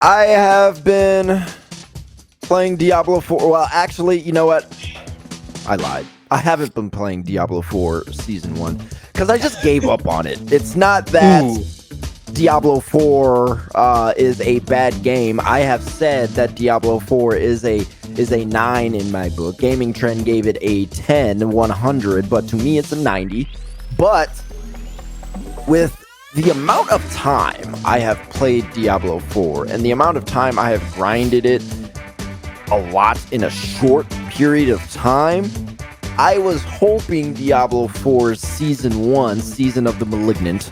I have been playing Diablo 4. Well, actually, you know what? I lied. I haven't been playing Diablo 4 Season 1 because I just gave up on it. It's not that Diablo 4 is a bad game. I have said that Diablo 4 is a 9 in my book. Gaming Trend gave it a 10, 100, but to me it's a 90. But with the amount of time I have played Diablo 4 and the amount of time I have grinded it a lot in a short period of time, I was hoping Diablo 4's Season 1, Season of the Malignant,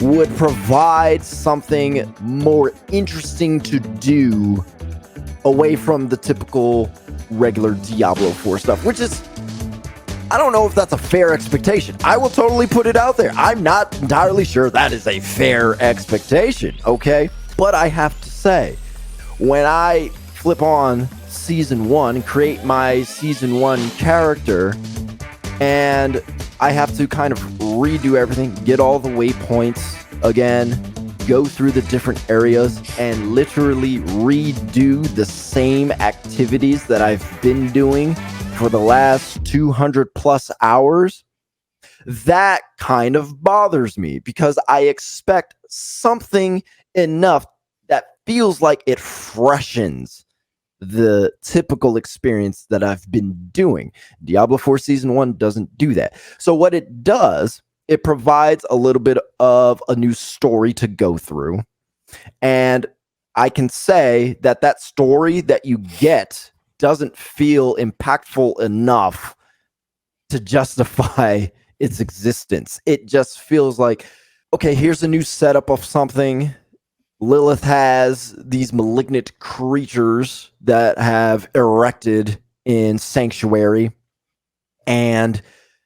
would provide something more interesting to do away from the typical regular Diablo 4 stuff, which is, I don't know if that's a fair expectation. I will totally put it out there. I'm not entirely sure that is a fair expectation, okay? But I have to say, when I flip on Season 1, create my Season 1 character, and I have to kind of redo everything, get all the waypoints again, go through the different areas, and literally redo the same activities that I've been doing for the last 200 plus hours, that kind of bothers me because I expect something enough that feels like it freshens the typical experience that I've been doing. Diablo 4 Season 1 doesn't do that. So what it does, it provides a little bit of a new story to go through. And I can say that that story that you get doesn't feel impactful enough to justify its existence. It just feels like, okay, here's a new setup of something. Lilith has these malignant creatures that have erected in Sanctuary, and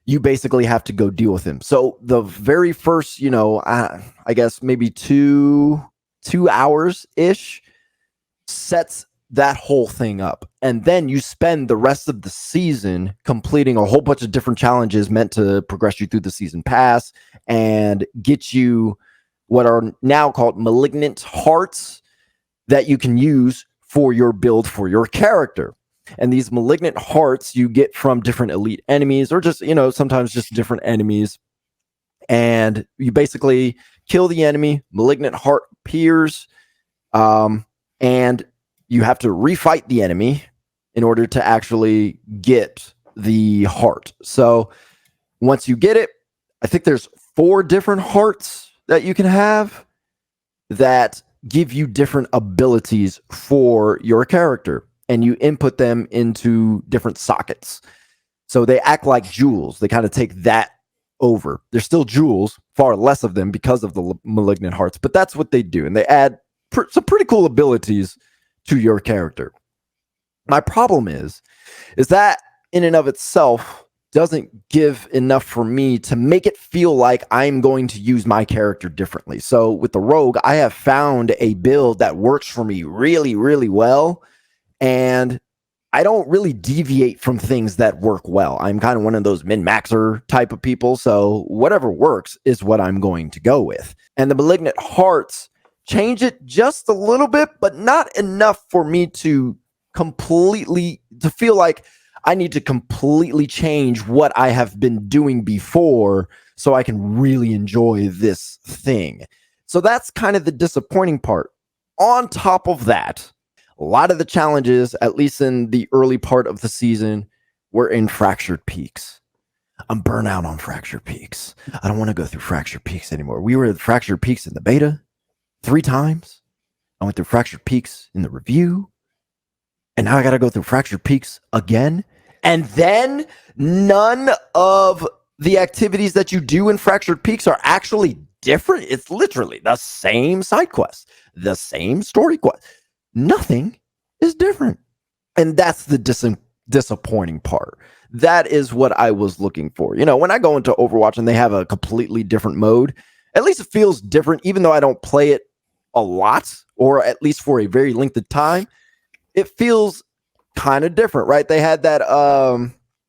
you basically have to go deal with them. So the very first, I guess maybe two hours-ish sets that whole thing up. And then you spend the rest of the season completing a whole bunch of different challenges meant to progress you through the season pass and get you what are now called malignant hearts that you can use for your build for your character. And these malignant hearts you get from different elite enemies, or just, sometimes just different enemies. And you basically kill the enemy, malignant heart appears, and you have to refight the enemy in order to actually get the heart. So once you get it, I think there's 4 different hearts that you can have that give you different abilities for your character, and you input them into different sockets. So they act like jewels. They kind of take that over. They're still jewels, far less of them because of the malignant hearts, but that's what they do. And they add some pretty cool abilities to your character. My problem is that in and of itself doesn't give enough for me to make it feel like I'm going to use my character differently. So with the rogue, I have found a build that works for me really, really well. And I don't really deviate from things that work well. I'm kind of one of those min-maxer type of people. So whatever works is what I'm going to go with. And the malignant hearts change it just a little bit, but not enough for me to feel like I need to completely change what I have been doing before so I can really enjoy this thing. So that's kind of the disappointing part. On top of that, a lot of the challenges, at least in the early part of the season, were in Fractured Peaks. I'm burnt out on Fractured Peaks. I don't want to go through Fractured Peaks anymore. We were at Fractured Peaks in the beta 3 times. I went through Fractured Peaks in the review. And now I got to go through Fractured Peaks again. And then none of the activities that you do in Fractured Peaks are actually different. It's literally the same side quest, the same story quest. Nothing is different. And that's the disappointing part. That is what I was looking for. When I go into Overwatch and they have a completely different mode, at least it feels different, even though I don't play it a lot, or at least for a very length of time. It feels kind of different, right? They had that,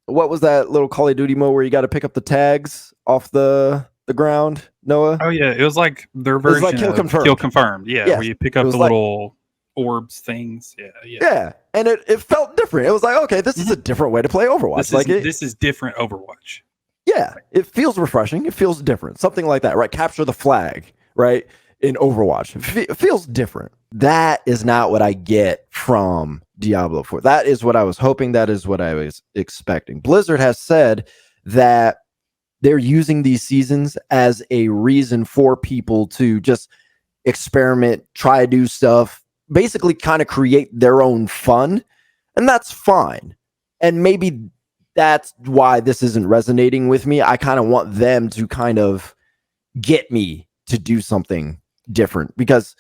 what was that little Call of Duty mode where you got to pick up the tags off the ground, Noah? Oh, yeah. It was like their version like Kill of Confirmed. Kill Confirmed. Yeah, Yes. where you pick up the like, little orbs things. Yeah, and it felt different. It was like, okay, this is a different way to play Overwatch. This is different Overwatch. Yeah, it feels refreshing. It feels different. Something like that, right? Capture the flag, right? In Overwatch. It feels different. That is not what I get from Diablo 4. That is what I was hoping. That is what I was expecting. Blizzard has said that they're using these seasons as a reason for people to just experiment, try to do stuff, basically kind of create their own fun. And that's fine. And maybe that's why this isn't resonating with me. I kind of want them to kind of get me to do something different because,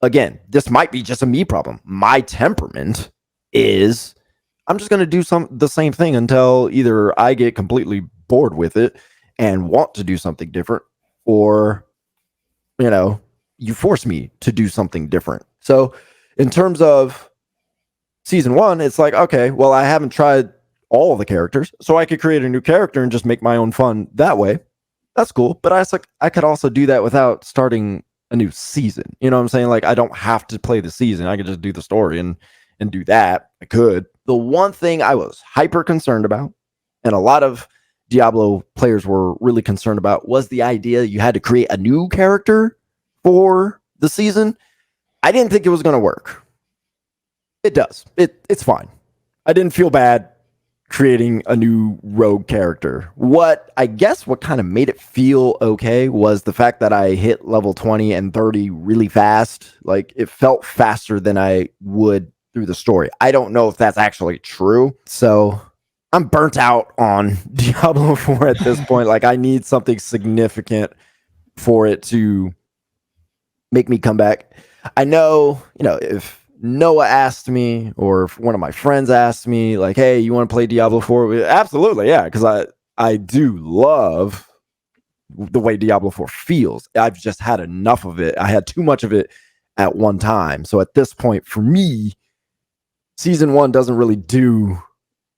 again, this might be just a me problem. My temperament is I'm just going to do the same thing until either I get completely bored with it and want to do something different, or you force me to do something different. So in terms of season 1, it's like, okay, well, I haven't tried all the characters, so I could create a new character and just make my own fun that way. That's cool. But I could also do that without starting a new season. You know what I'm saying? Like, I don't have to play the season. I could just do the story and do that. I could. The one thing I was hyper concerned about, and a lot of Diablo players were really concerned about, was the idea you had to create a new character for the season. I didn't think it was going to work. It does. It's fine. I didn't feel bad creating a new rogue character. What kind of made it feel okay was the fact that I hit level 20 and 30 really fast. Like, it felt faster than I would through the story. I don't know if that's actually true. So I'm burnt out on Diablo 4 at this point. Like, I need something significant for it to make me come back. I know, if Noah asked me, or if one of my friends asked me, like, hey, you want to play Diablo 4? Absolutely, yeah, because I do love the way Diablo 4 feels. I've just had enough of it. I had too much of it at one time. So at this point, for me, season 1 doesn't really do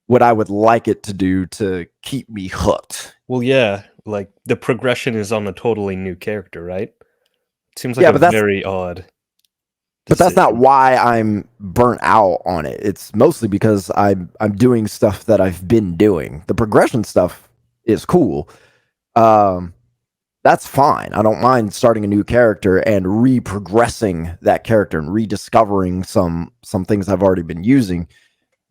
what I would like it to do to keep me hooked. Well, yeah, like the progression is on a totally new character, right? It seems like very odd. But that's not why I'm burnt out on it. It's mostly because I'm doing stuff that I've been doing. The progression stuff is cool. That's fine. I don't mind starting a new character and re-progressing that character and rediscovering some things I've already been using.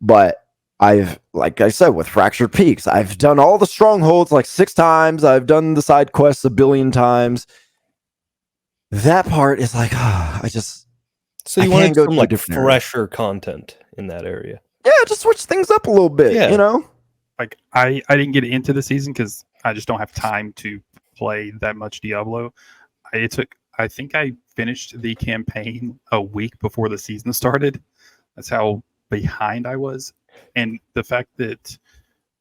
But like I said, with Fractured Peaks, I've done all the strongholds like 6 times. I've done the side quests a billion times. That part is like, So you wanted some like fresher content in that area. Yeah, just switch things up a little bit, Like, I didn't get into the season because I just don't have time to play that much Diablo. I think I finished the campaign a week before the season started. That's how behind I was. And the fact that,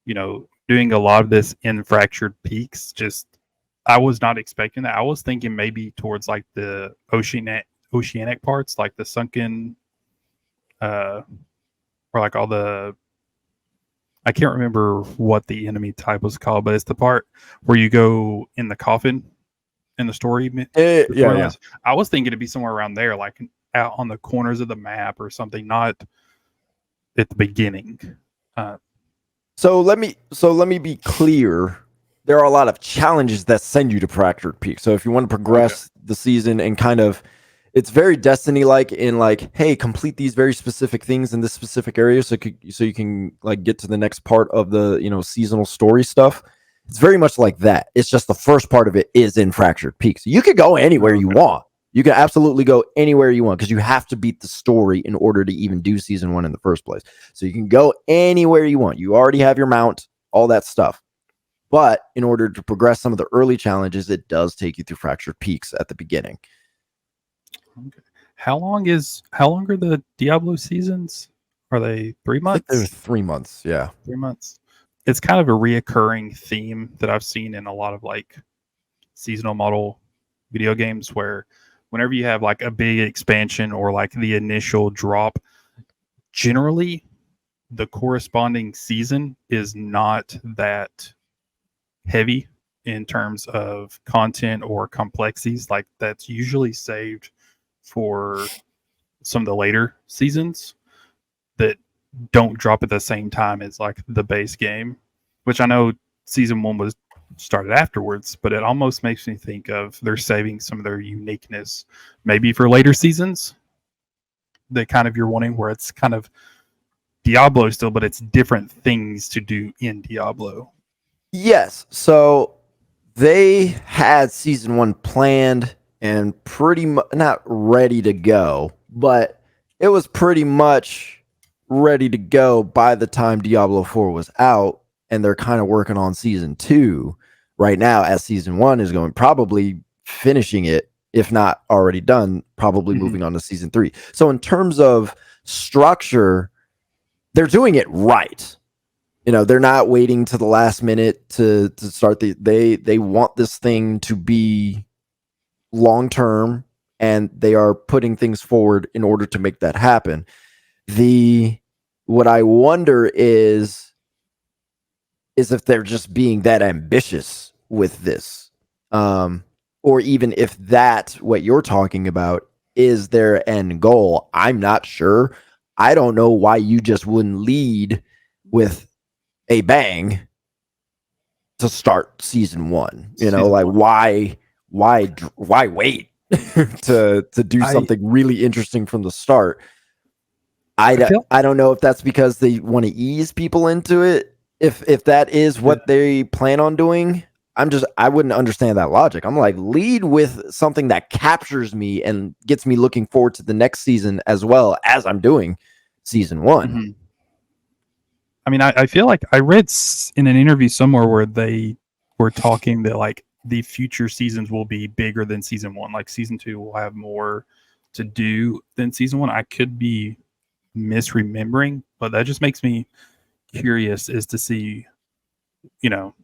doing a lot of this in Fractured Peaks, I was not expecting that. I was thinking maybe towards like the oceanic parts, like the sunken, or like all the, I can't remember what the enemy type was called, but it's the part where you go in the coffin in the story. Yeah. I was thinking it'd be somewhere around there, like out on the corners of the map or something, not at the beginning. So let me be clear. There are a lot of challenges that send you to Fractured Peak. So if you want to progress the season and kind of, it's very Destiny-like in like, hey, complete these very specific things in this specific area, so you can like get to the next part of the seasonal story stuff. It's very much like that. It's just the first part of it is in Fractured Peak. So you could go anywhere you want. You can absolutely go anywhere you want because you have to beat the story in order to even do season 1 in the first place. So you can go anywhere you want. You already have your mount, all that stuff. But in order to progress some of the early challenges, it does take you through Fractured Peaks at the beginning. Okay. How long are the Diablo seasons? Are they 3 months? I think they're 3 months, yeah. 3 months. It's kind of a reoccurring theme that I've seen in a lot of like seasonal model video games where whenever you have like a big expansion or like the initial drop, generally the corresponding season is not that heavy in terms of content or complexities. Like, that's usually saved for some of the later seasons that don't drop at the same time as like the base game, which I know season 1 was started afterwards, but it almost makes me think of they're saving some of their uniqueness maybe for later seasons that kind of you're wanting, where it's kind of Diablo still, but it's different things to do in Diablo. Yes. So they had season 1 planned and pretty much not ready to go, but it was pretty much ready to go by the time Diablo 4 was out, and they're kind of working on season 2 right now as season 1 is going, probably finishing it, if not already done, probably moving on to season 3. So in terms of structure, they're doing it right. You know, they're not waiting to the last minute to start they want this thing to be long term, and they are putting things forward in order to make that happen. What I wonder is if they're just being that ambitious with this, or even if that's what you're talking about is their end goal. I'm not sure. I don't know why you just wouldn't lead with a bang to start season 1. You know, like why wait to do something really interesting from the start? I don't know if that's because they want to ease people into it. If that is what they plan on doing, I wouldn't understand that logic. I'm like, lead with something that captures me and gets me looking forward to the next season as well as I'm doing season 1. Mm-hmm. I mean, I feel like I read in an interview somewhere where they were talking that like the future seasons will be bigger than season 1. Like season 2 will have more to do than season 1. I could be misremembering, but that just makes me curious as to see, you know,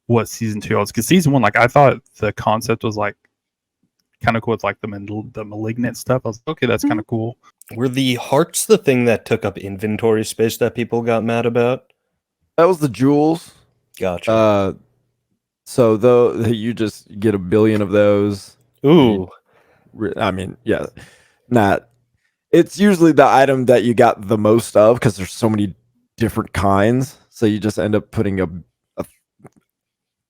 what season 2 was. Because season 1, like I thought the concept was like kind of cool with like the malignant stuff. I was like, okay, that's kind of cool. Were the hearts the thing that took up inventory space that people got mad about? That was the jewels. Gotcha. So though you just get 1 billion of those. Ooh. I mean, yeah, not. It's usually the item that you got the most of because there's so many different kinds. So you just end up putting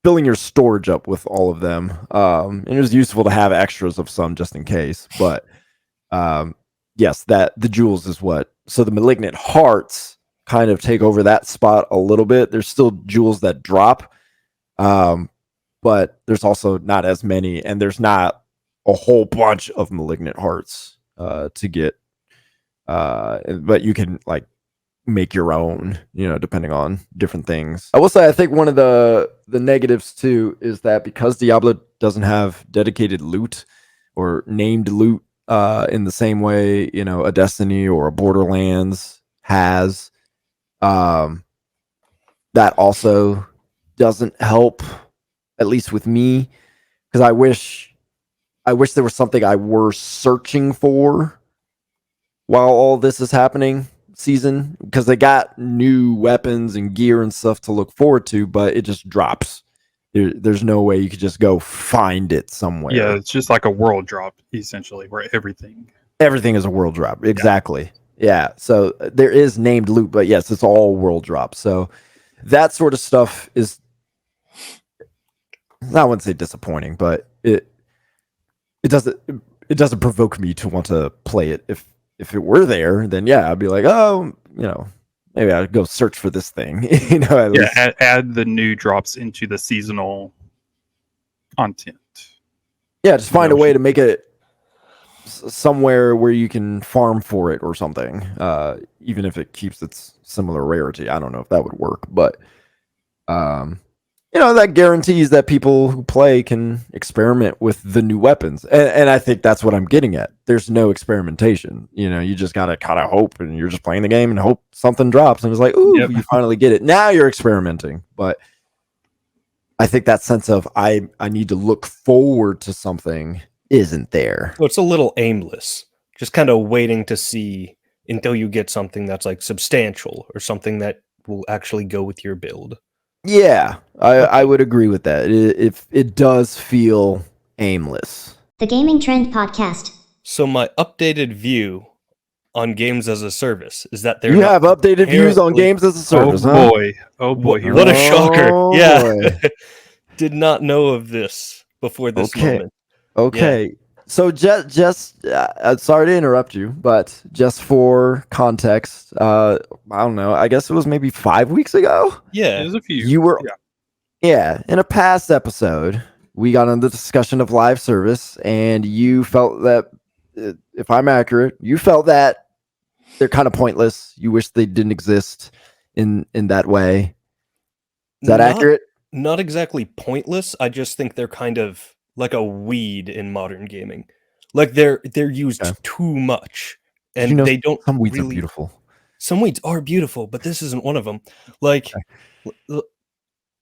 filling your storage up with all of them. And it was useful to have extras of some just in case. But yes, that the jewels is what. So the malignant hearts kind of take over that spot a little bit. There's still jewels that drop, but there's also not as many, and there's not a whole bunch of malignant hearts to get. But you can like make your own, you know, depending on different things. I will say, I think one of the negatives too is that because Diablo doesn't have dedicated loot or named loot in the same way, you know, a Destiny or a Borderlands has, that also doesn't help, at least with me, because I wish there was something I were searching for while all this is happening season, because they got new weapons and gear and stuff to look forward to, but it just drops. There's no way you could just go find it somewhere. Yeah, it's just like a world drop essentially, where everything is a world drop. Exactly. Yeah. So there is named loot, but yes, it's all world drop. So that sort of stuff is, I wouldn't say disappointing, but it doesn't provoke me to want to play it. If it were there, then yeah, I'd be like, oh, you know, maybe I'd go search for this thing. You know, at least. Add the new drops into the seasonal content. Yeah, just find a way to make it somewhere where you can farm for it or something, even if it keeps its similar rarity. I don't know if that would work, but you know, that guarantees that people who play can experiment with the new weapons. And I think that's what I'm getting at. There's no experimentation. You know, you just got to kind of hope, and you're just playing the game and hope something drops. And it's like, ooh, you finally get it. Now you're experimenting. But I think that sense of I need to look forward to something isn't there. Well, it's a little aimless. Just kind of waiting to see until you get something that's like substantial or something that will actually go with your build. Yeah, I would agree with that. It does feel aimless. The Gaming Trend Podcast. So my updated view on games as a service is that they're You not have updated views on inherently- games as a service, huh? Oh boy, here What we a go. shocker. Oh, Yeah. boy. Did not know of this before this Okay. moment. Okay. So just sorry to interrupt you, but just for context, I don't know. I guess it was maybe 5 weeks ago. Yeah. There's a few. You were Yeah. Yeah, in a past episode, we got into the discussion of live service, and you felt that, if I'm accurate, you felt that they're kind of pointless. You wish they didn't exist in that way. Is that Not- accurate? Not exactly pointless. I just think they're kind of like a weed in modern gaming. Like they're used Okay. too much, and You know, they don't Some weeds are really. beautiful. Some weeds are beautiful, but this isn't one of them. Like,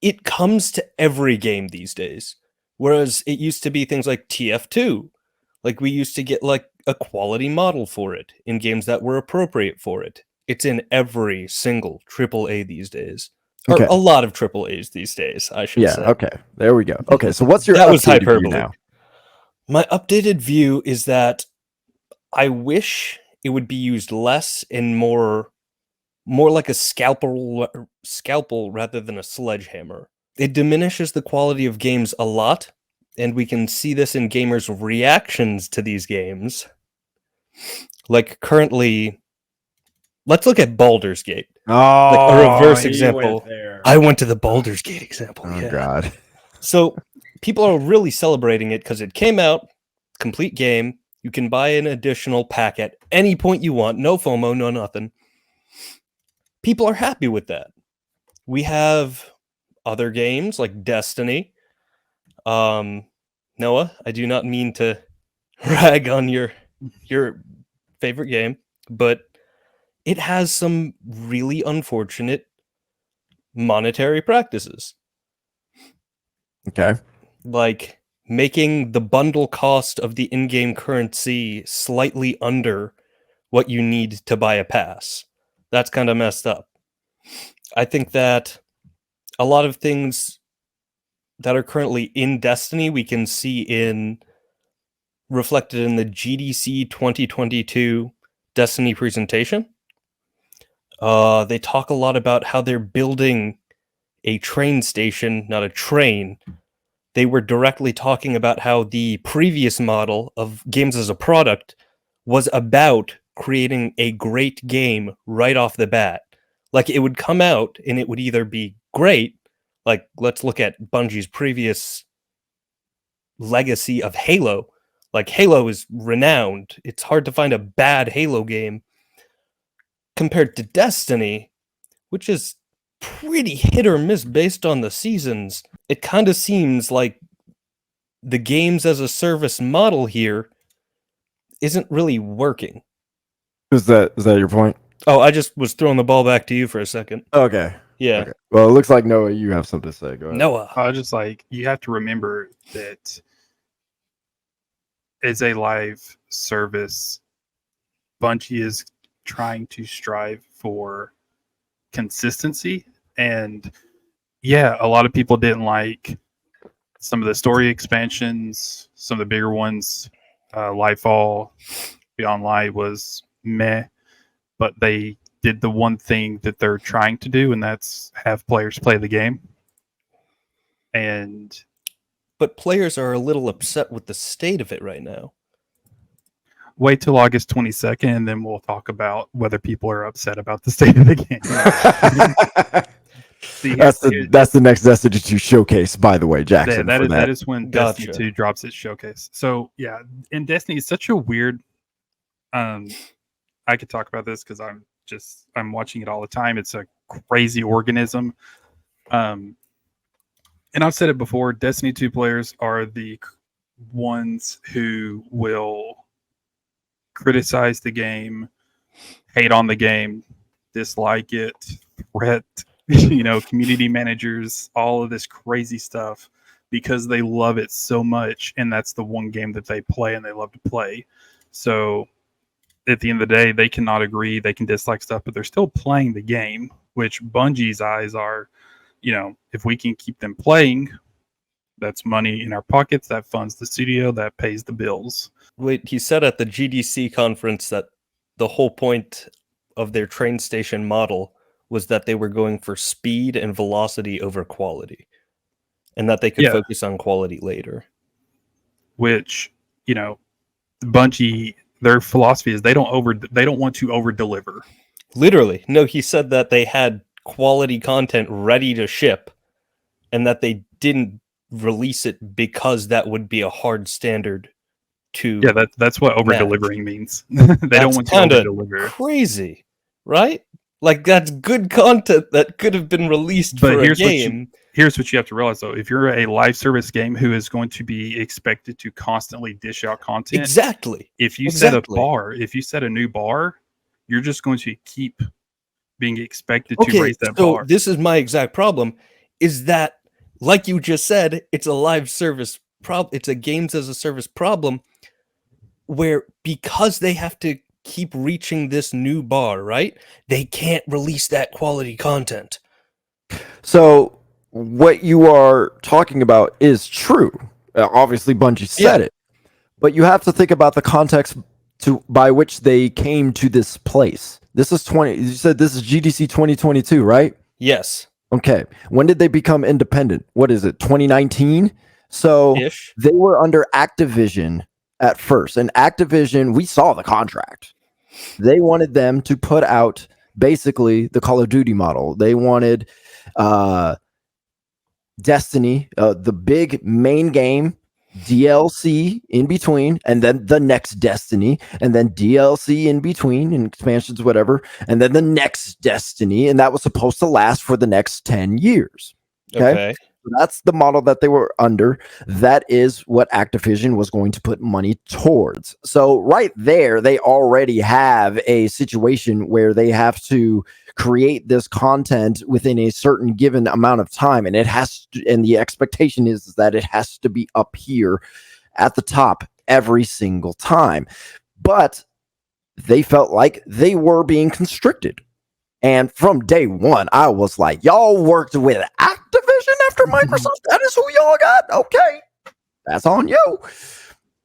it comes to every game these days, whereas it used to be things like TF2. Like we used to get like a quality model for it in games that were appropriate for it. It's in every single AAA these days. Or Okay. a lot of AAAs these days, I should Yeah. say. Okay. There we go. Okay. So what's your That was updated view hyperbole. now? My updated view is that I wish it would be used less and more like a scalpel rather than a sledgehammer. It diminishes the quality of games a lot, and we can see this in gamers' reactions to these games. Like currently, let's look at Baldur's Gate. Oh, Like a reverse he example. went there. I went to the Baldur's Gate example. Oh yeah. God. So people are really celebrating it because it came out, complete game. You can buy an additional pack at any point you want. No FOMO, no nothing. People are happy with that. We have other games like Destiny. Noah, I do not mean to rag on your favorite game, but it has some really unfortunate monetary practices. Okay. Like making the bundle cost of the in-game currency slightly under what you need to buy a pass. That's kind of messed up. I think that a lot of things that are currently in Destiny we can see reflected in the GDC 2022 Destiny presentation. They talk a lot about how they're building a train station, not a train. They were directly talking about how the previous model of games as a product was about creating a great game right off the bat. Like it would come out and it would either be great, like let's look at Bungie's previous legacy of Halo. Like Halo is renowned. It's hard to find a bad Halo game compared to Destiny, which is pretty hit or miss based on the seasons. It kind of seems like the games as a service model here isn't really working. Is that your point? Oh, I just was throwing the ball back to you for a second. Okay. Yeah. Okay. Well, it looks like Noah, you have something to say. Go ahead. Noah. I was just like, you have to remember that as a live service, Bungie is trying to strive for consistency. And yeah, a lot of people didn't like some of the story expansions, some of the bigger ones. Lightfall Beyond Light was meh, but they did the one thing that they're trying to do, and that's have players play the game. And But players are a little upset with the state of it right now. wait till August 22nd, and then we'll talk about whether people are upset about the state of the game. See, that's the next Destiny 2 showcase, by the way, Jackson. that is when Gotcha. Destiny 2 drops its showcase. So yeah, and Destiny is such a weird. I could talk about this because I'm watching it all the time. It's a crazy organism. And I've said it before. Destiny 2 players are the ones who will criticize the game, hate on the game, dislike it, threat, community managers, all of this crazy stuff because they love it so much, and that's the one game that they play and they love to play. So at the end of the day, they cannot agree, they can dislike stuff, but they're still playing the game, which Bungie's eyes are, if we can keep them playing, That's money in our pockets that funds the studio that pays the bills. Wait, he said at the GDC conference that the whole point of their train station model was that they were going for speed and velocity over quality, and that they could Yeah. focus on quality later. Which, Bungie, their philosophy is they don't want to over deliver. Literally. No, he said that they had quality content ready to ship and that they didn't release it because that would be a hard standard to Yeah, that's what over match. delivering means. They don't want to over deliver. Crazy, right? Like, that's good content that could have been released But for here's a game. Here's what you have to realize, though. If you're a live service game who is going to be expected to constantly dish out content, Exactly. if you set a new bar, you're just going to keep being expected to raise that bar. This is my exact problem, is that, like you just said, it's a live service problem. It's a games as a service problem where, because they have to keep reaching this new bar, right? They can't release that quality content. So what you are talking about is true. Obviously, Bungie said it, but you have to think about the context by which they came to this place. This is you said this is GDC 2022, right? Yes. Okay. When did they become independent? What is it? 2019? So Ish. they were under Activision at first. And Activision, we saw the contract. They wanted them to put out basically the Call of Duty model. They wanted Destiny, the big main game, DLC in between, and then the next Destiny, and then DLC in between, and expansions, whatever, and then the next Destiny, and that was supposed to last for the next 10 years. Okay. That's the model that they were under. That is what Activision was going to put money towards. So right there, they already have a situation where they have to create this content within a certain given amount of time. And and the expectation is that it has to be up here at the top every single time. But they felt like they were being constricted. And from day one, I was like, y'all worked with Activision after Microsoft? That is who y'all got? Okay. That's on you.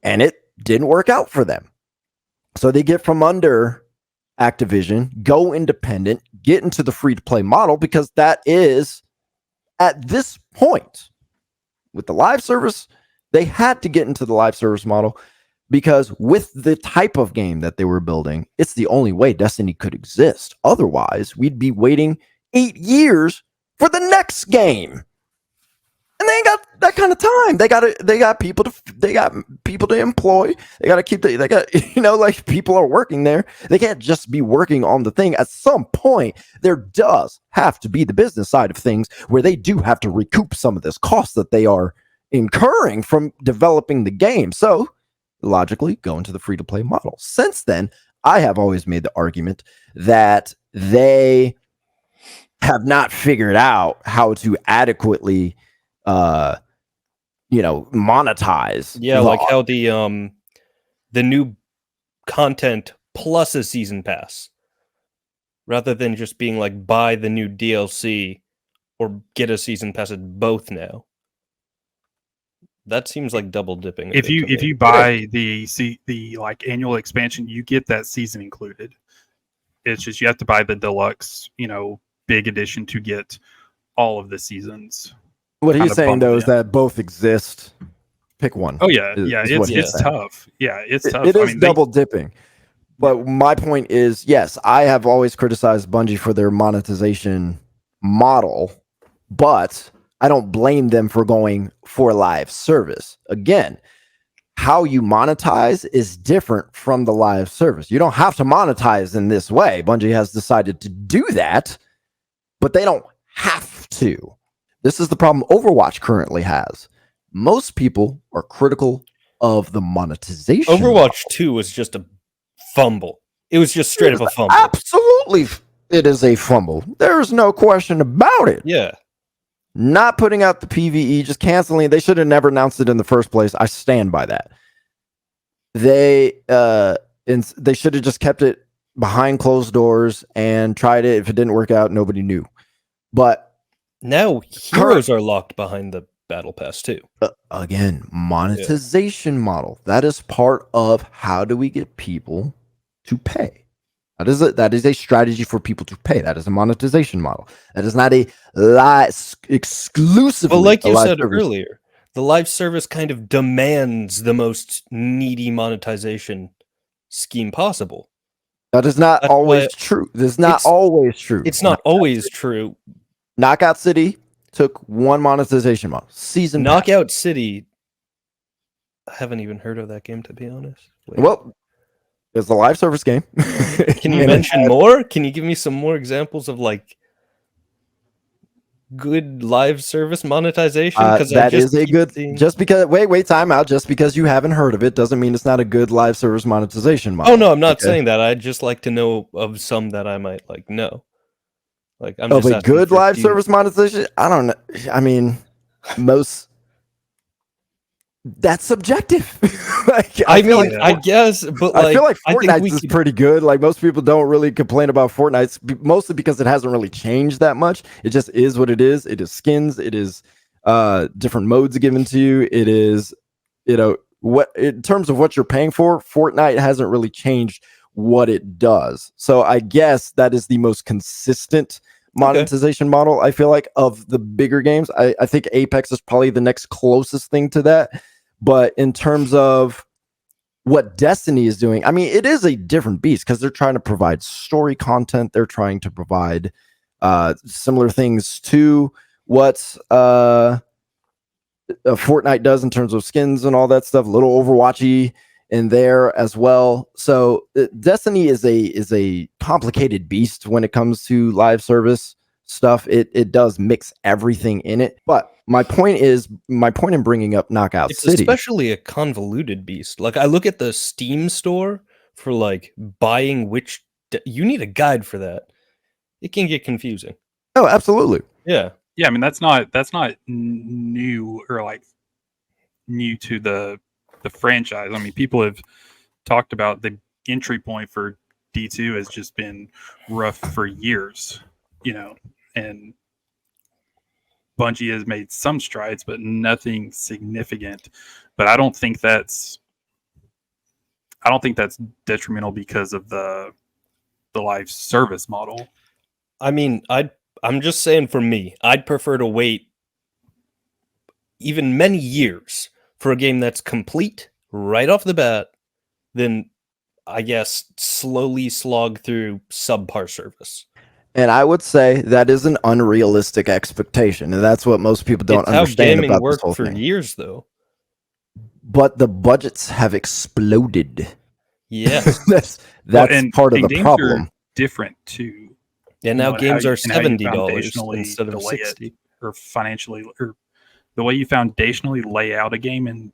And it didn't work out for them. So they get from under Activision, go independent, get into the free-to-play model, because that is, at this point, with the live service, they had to get into the live service model, because with the type of game that they were building, it's the only way Destiny could exist. Otherwise, we'd be waiting 8 years for the next game. And they ain't got that kind of time. They got people to employ. They got to keep like people are working there. They can't just be working on the thing. At some point, there does have to be the business side of things where they do have to recoup some of this cost that they are incurring from developing the game. So logically go into the free-to-play model. Since then, I have always made the argument that they have not figured out how to adequately monetize. Like how the new content plus a season pass, rather than just being like, buy the new DLC or get a season pass at both now. That seems like double dipping. If you buy the annual expansion, you get that season included. It's just you have to buy the deluxe, big edition to get all of the seasons. What he's saying though is that both exist. Pick one. Oh yeah, it's tough. Yeah, it's tough. It is double dipping. But my point is, yes, I have always criticized Bungie for their monetization model, but I don't blame them for going for live service. Again, how you monetize is different from the live service. You don't have to monetize in this way. Bungie has decided to do that, but they don't have to. This is the problem Overwatch currently has. Most people are critical of the monetization. Overwatch 2 was just a fumble. It was just straight up a fumble. Absolutely, it is a fumble. There's no question about it. Yeah. Not putting out the PvE, just canceling it. They should have never announced it in the first place. I stand by that. They should have just kept it behind closed doors and tried it. If it didn't work out, nobody knew. But now heroes are locked behind the Battle Pass too. Again, monetization model. That is part of how do we get people to pay. That is a strategy for people to pay. That is a monetization model. That is not a exclusively. Well, like a you live said service. earlier, the live service kind of demands the most needy monetization scheme possible. That is not That's always why true. This is not it's- always true. It's not always true. Knockout City took one monetization model. Season pass. Knockout City. I haven't even heard of that game, to be honest. Wait. Well, it's a live service game. Can you And mention more? Can you give me some more examples of like good live service monetization? that is a good. Just because wait, time out. Just because you haven't heard of it doesn't mean it's not a good live service monetization model. Oh no, I'm not saying that. I'd just like to know of some that I might like know. Like I'm just but asking good for live few. service monetization. I don't know. I mean, most. That's subjective. I guess, but like, I feel like I think Fortnite's is pretty good. Like most people don't really complain about Fortnite's, mostly because it hasn't really changed that much. It just is what it is. It is skins. It is different modes given to you. It is, what in terms of what you're paying for. Fortnite hasn't really changed what it does. So I guess that is the most consistent monetization model. I feel like of the bigger games. I think Apex is probably the next closest thing to that. But in terms of what Destiny is doing, I mean, it is a different beast because they're trying to provide story content. They're trying to provide similar things to what Fortnite does in terms of skins and all that stuff. A little Overwatchy in there as well. So Destiny is a complicated beast when it comes to live service stuff. It does mix everything in it. But my point in bringing up Knockout City, especially a convoluted beast. Like I look at the Steam store for like buying which you need a guide for that. It can get confusing. Oh, absolutely. Yeah. I mean, that's not new or like new to the franchise. I mean, people have talked about the entry point for D2 has just been rough for years, and Bungie has made some strides, but nothing significant. But I don't think that's detrimental because of the live service model. I mean, I'm just saying for me, I'd prefer to wait even many years for a game that's complete right off the bat than, I guess, slowly slog through subpar service. And I would say that is an unrealistic expectation, and that's what most people don't understand how gaming about worked this whole for thing. years, though. But the budgets have exploded. Yes, that's part of the games problem. Are different too. Yeah, now games are $70 foundationally instead of $60, or financially, or the way you foundationally lay out a game and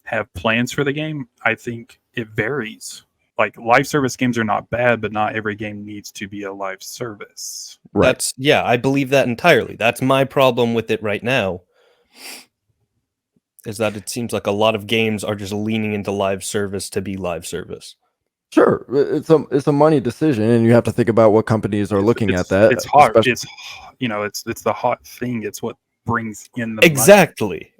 have plans for the game. I think it varies. Like live service games are not bad, but not every game needs to be a live service. Right. I believe that entirely. That's my problem with it right now. Is that it seems like a lot of games are just leaning into live service to be live service. Sure, it's a money decision, and you have to think about what companies are looking at that. It's hard. It's the hot thing. It's what brings in the money.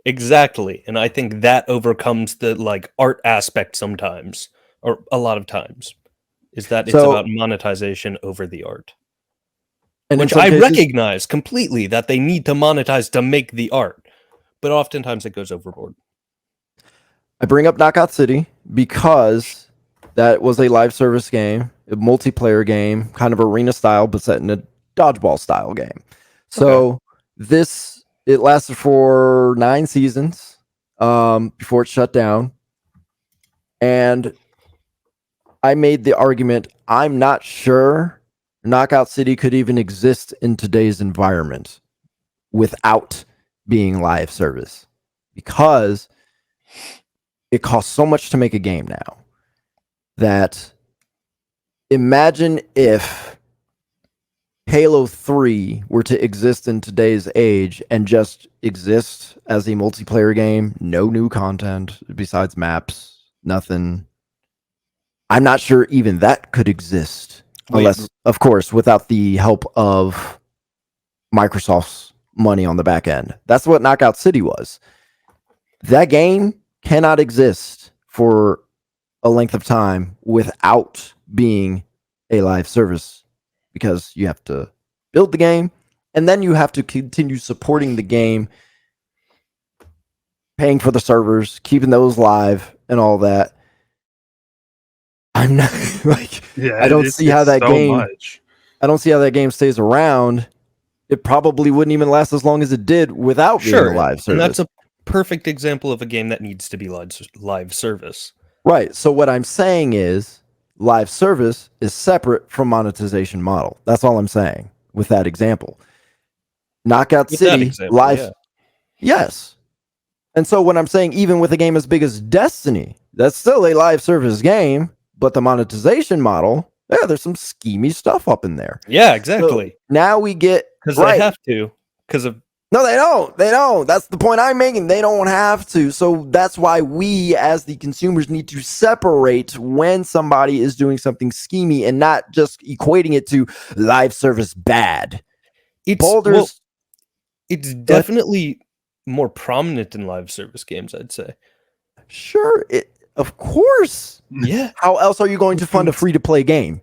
Exactly. And I think that overcomes the like art aspect sometimes, or a lot of times, is that it's about monetization over the art. And which I recognize completely that they need to monetize to make the art, but oftentimes it goes overboard. I bring up Knockout City because that was a live service game, a multiplayer game, kind of arena style, but set in a dodgeball style game. So it lasted for 9 seasons before it shut down. And I made the argument, I'm not sure Knockout City could even exist in today's environment without being live service, because it costs so much to make a game now that imagine if Halo 3 were to exist in today's age and just exist as a multiplayer game, no new content besides maps, nothing. I'm not sure even that could exist unless, of course, without the help of Microsoft's money on the back end. That's what Knockout City was. That game cannot exist for a length of time without being a live service, because you have to build the game and then you have to continue supporting the game, paying for the servers, keeping those live and all that. I'm not like, Yeah, I don't see how that so game much. I don't see how that game stays around. It probably wouldn't even last as long as it did without being a live service. And that's a perfect example of a game that needs to be live service. Right. So what I'm saying is live service is separate from monetization model. That's all I'm saying with that example. Knockout With that City, example, live. yeah. Yes. And so what I'm saying, even with a game as big as Destiny, that's still a live service game, but the monetization model, yeah, there's some schemy stuff up in there. Yeah, exactly. So now we get, Because right. they have to. Because of No, they don't. They don't. That's the point I'm making. They don't have to. So that's why we, as the consumers, need to separate when somebody is doing something schemy and not just equating it to live service bad. it's definitely more prominent in live service games, I'd say. Sure, of course. Yeah, How else are you going to fund a free-to-play game?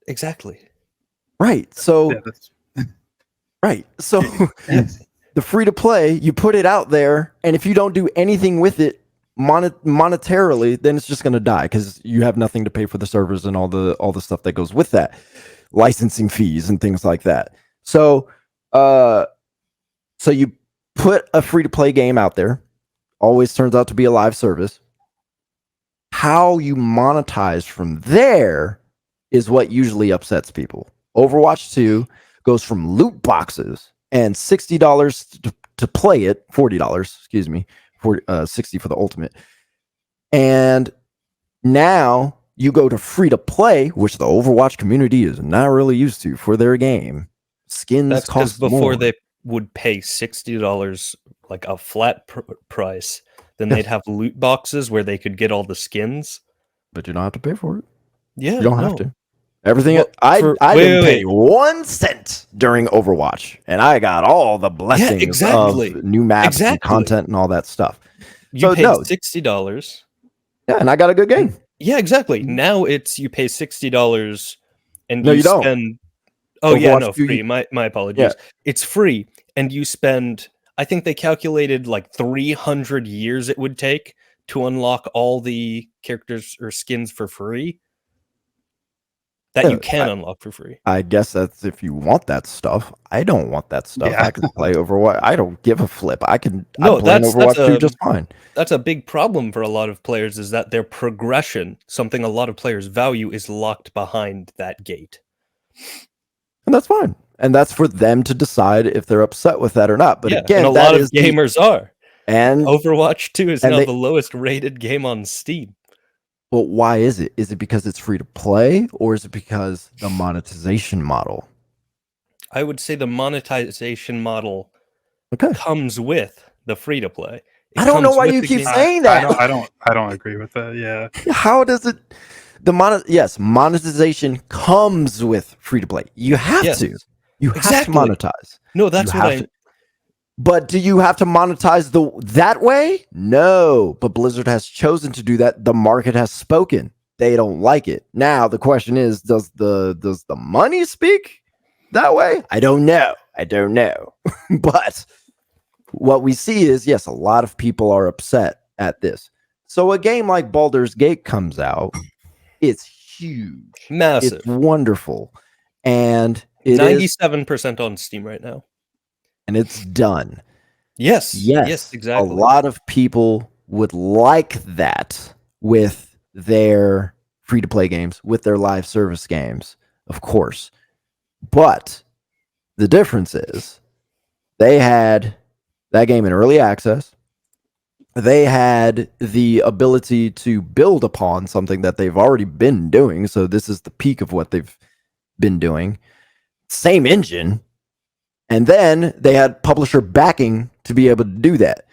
exactly. Right. So, Yeah, right. So, the free-to-play, you put it out there, and if you don't do anything with it monetarily, then it's just going to die because you have nothing to pay for the servers and all the stuff that goes with that, licensing fees and things like that. So, so you put a free-to-play game out there, always turns out to be a live service. How you monetize from there is what usually upsets people. Overwatch 2 goes from loot boxes and $60 to play it, $40, excuse me, $60 for the ultimate. And now you go to free to play, which the Overwatch community is not really used to for their game. Skins That's cost because before more. they would pay $60 like a flat price, then they'd have loot boxes where they could get all the skins. But you don't have to pay for it. Yeah, You don't have to. Everything Well, I didn't pay wait. 1 cent during Overwatch, and I got all the blessings exactly. of new maps and content and all that stuff. You So, paid no. $60. Yeah, and I got a good game. Yeah, exactly. Now it's you pay $60 and No, you don't. spend. Oh yeah, Overwatch no, 2, free. My apologies. Yeah. It's free, and you spend. I think they calculated like 300 years it would take to unlock all the characters or skins for free. That you can unlock for free. I guess that's if you want that stuff. I don't want that stuff. Yeah. I can play Overwatch. I don't give a flip. I'm playing that's Overwatch 2 just fine. That's a big problem for a lot of players, is that their progression, something a lot of players value, is locked behind that gate. And that's fine. And that's for them to decide if they're upset with that or not. But Yeah, again, and a lot of gamers are. And Overwatch 2 is and now they- the lowest rated game on Steam. Well, why is it? Is it because it's free to play, or is it because the monetization model? I would say the monetization model Okay. comes with the free to play. I don't know why you keep saying that. I don't agree with that. Yeah. How does it? Yes, monetization comes with free to play. You have Yes. to. You have Exactly. to monetize. No, that's You what have I. to. But do you have to monetize that way? No. But Blizzard has chosen to do that. The market has spoken. They don't like it. Now the question is, does the money speak that way? I don't know. But what we see is, yes, a lot of people are upset at this. So a game like Baldur's Gate comes out. It's huge. Massive. It's wonderful. And it is 97% on Steam right now. and it's done. Yes, exactly. A lot of people would like that with their free-to-play games, with their live service games, of course. But the difference is they had that game in early access. They had the ability to build upon something that they've already been doing. So this is the peak of what they've been doing. Same engine. And then they had publisher backing to be able to do that.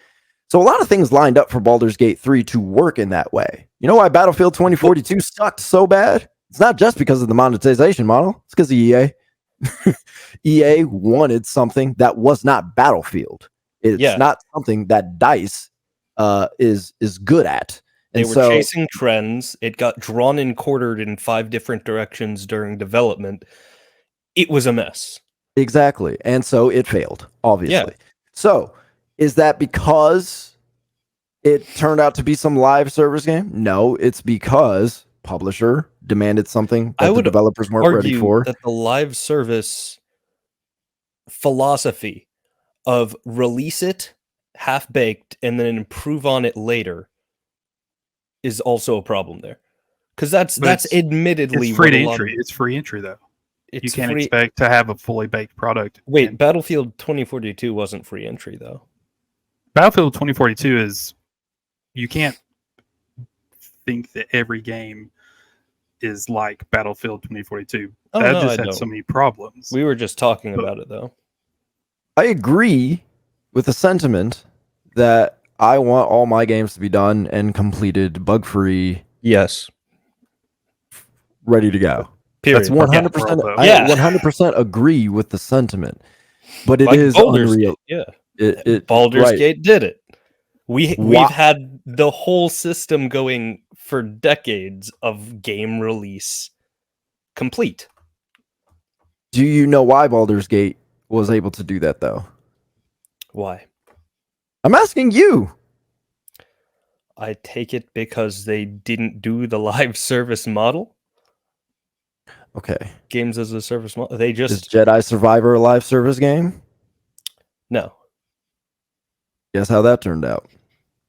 So a lot of things lined up for Baldur's Gate 3 to work in that way. You know why Battlefield 2042 sucked so bad? It's not just because of the monetization model. It's because of EA. EA wanted something that was not Battlefield. It's not something that DICE is good at. They And were so, chasing trends. It got drawn and quartered in 5 different directions during development. It was a mess. exactly. And so it failed, obviously. So is that because it turned out to be some live service game? No, it's because publisher demanded something that the developers weren't ready for. That the live service philosophy of release it half-baked and then improve on it later is also a problem there. Because that's admittedly it's free entry. It's free entry though. You can't expect to have a fully baked product. Wait, Battlefield 2042 wasn't free entry though. Battlefield 2042 is, you can't think that every game is like Battlefield 2042. That just had so many problems. We were just talking about it though. I agree with the sentiment that I want all my games to be done and completed, bug-free. Yes. Ready to go. Period. That's 100%. I 100% agree with the sentiment, but it is unreal. Baldur's Gate did it. We've had the whole system going for decades of game release complete. Do you know why Baldur's Gate was able to do that though? Why? I'm asking you. I take it because they didn't do the live service model. Okay. Games as a service model. Is Jedi Survivor a live service game? No. Guess how that turned out?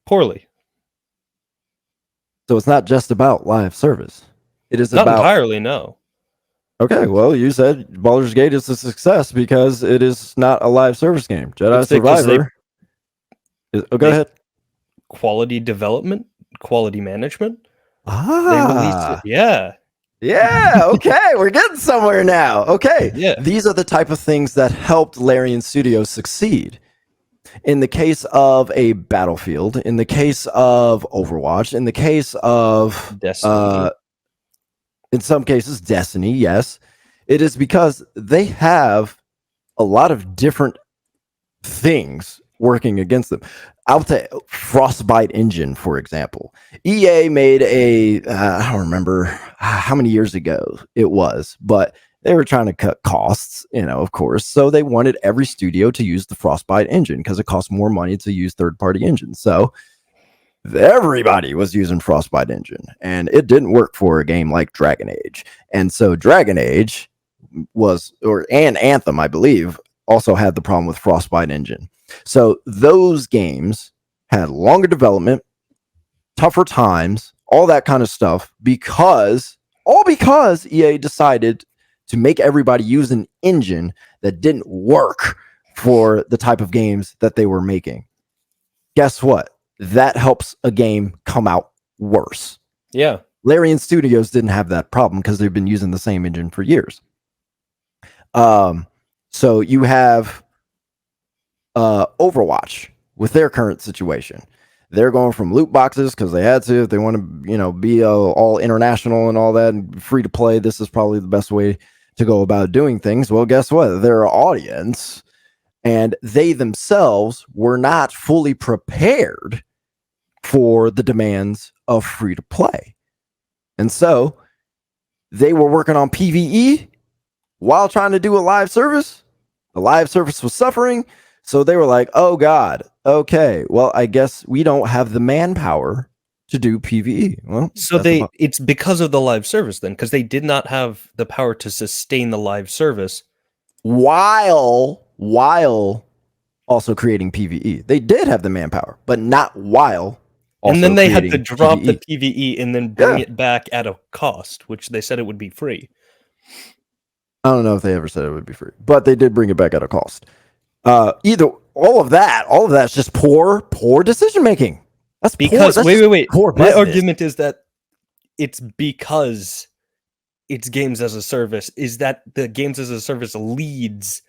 Poorly. So it's not just about live service. It is not about entirely, no. Okay, well, you said Baldur's Gate is a success because it is not a live service game. Jedi Survivor. Go ahead. Quality development, quality management. They released it. Yeah. Yeah, okay, we're getting somewhere now. Okay, yeah. These are the type of things that helped Larian Studios succeed. In the case of a Battlefield, in the case of Overwatch, in the case of Destiny. In some cases, Destiny, yes. It is because they have a lot of different things working against them. I'll say Frostbite engine, for example. EA made I don't remember how many years ago it was, but they were trying to cut costs, of course. So they wanted every studio to use the Frostbite engine because it costs more money to use third-party engines. So everybody was using Frostbite engine, and it didn't work for a game like Dragon Age. And so Dragon Age and Anthem, I believe, also had the problem with Frostbite engine. So those games had longer development, tougher times, all that kind of stuff, because EA decided to make everybody use an engine that didn't work for the type of games that they were making. Guess what? That helps a game come out worse. Yeah. Larian Studios didn't have that problem because they've been using the same engine for years. So you have Overwatch with their current situation. They're going from loot boxes because they had to. If they want to, be all international and all that and free to play, this is probably the best way to go about doing things. Well, guess what? Their audience and they themselves were not fully prepared for the demands of free to play. And so they were working on PvE while trying to do a live service. The live service was suffering. So they were like, oh God, okay, well, I guess we don't have the manpower to do PvE. Well, so it's because of the live service then, because they did not have the power to sustain the live service while also creating PvE. They did have the manpower, but not while also and then they had to drop PvE. the PvE and then bring it back at a cost, which they said it would be free. I don't know if they ever said it would be free, but they did bring it back at a cost. All of that's just poor decision making. That's because poor, wait. Poor My argument is that it's because it's games as a service. Is that the games as a service leads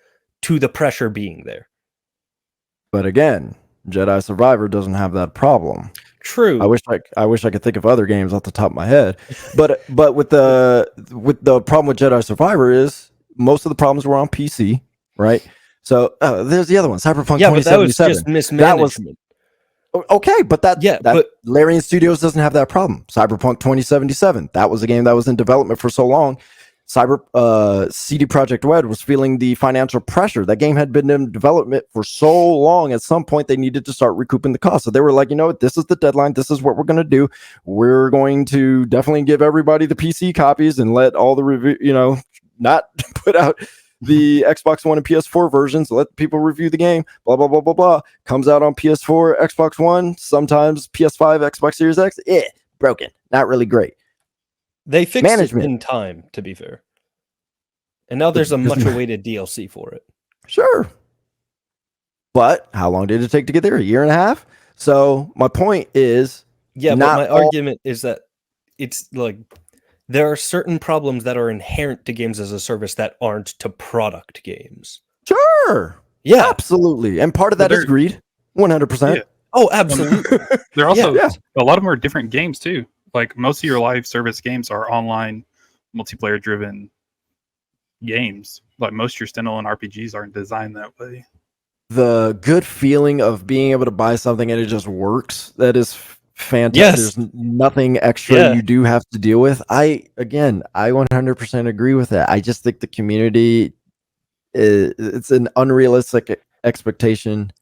to the pressure being there? But again, Jedi Survivor doesn't have that problem. True. I wish I could think of other games off the top of my head. But with the problem with Jedi Survivor is most of the problems were on PC, right? So there's the other one, Cyberpunk Yeah, but that was 2077. just mismanagement. Okay, but but Larian Studios doesn't have that problem. Cyberpunk 2077, that was a game that was in development for so long. CD Projekt Red was feeling the financial pressure. That game had been in development for so long. At some point, they needed to start recouping the cost. So they were like, you know what? This is the deadline. This is what we're going to do. We're going to definitely give everybody the PC copies and let all the review, not put out the Xbox One and PS4 versions. Let people review the game. Blah blah blah blah blah. Comes out on PS4, Xbox One, sometimes PS5, Xbox Series X. Broken. Not really great. They fixed Management it in time, to be fair. And now there's a much awaited DLC for it. Sure. But how long did it take to get there? A year and a half? So my point is, yeah, but my argument is that it's like there are certain problems that are inherent to games as a service that aren't to product games. Sure. Yeah. Absolutely. And part of that is greed. 100%. Yeah. Oh, absolutely. They're also a lot of them are different games too. Like most of your live service games are online multiplayer driven games. Like most of your standalone RPGs aren't designed that way. The good feeling of being able to buy something and it just works, that is fantastic. Yes. There's nothing extra you do have to deal with. I 100% agree with that. I just think the community it's an unrealistic expectation.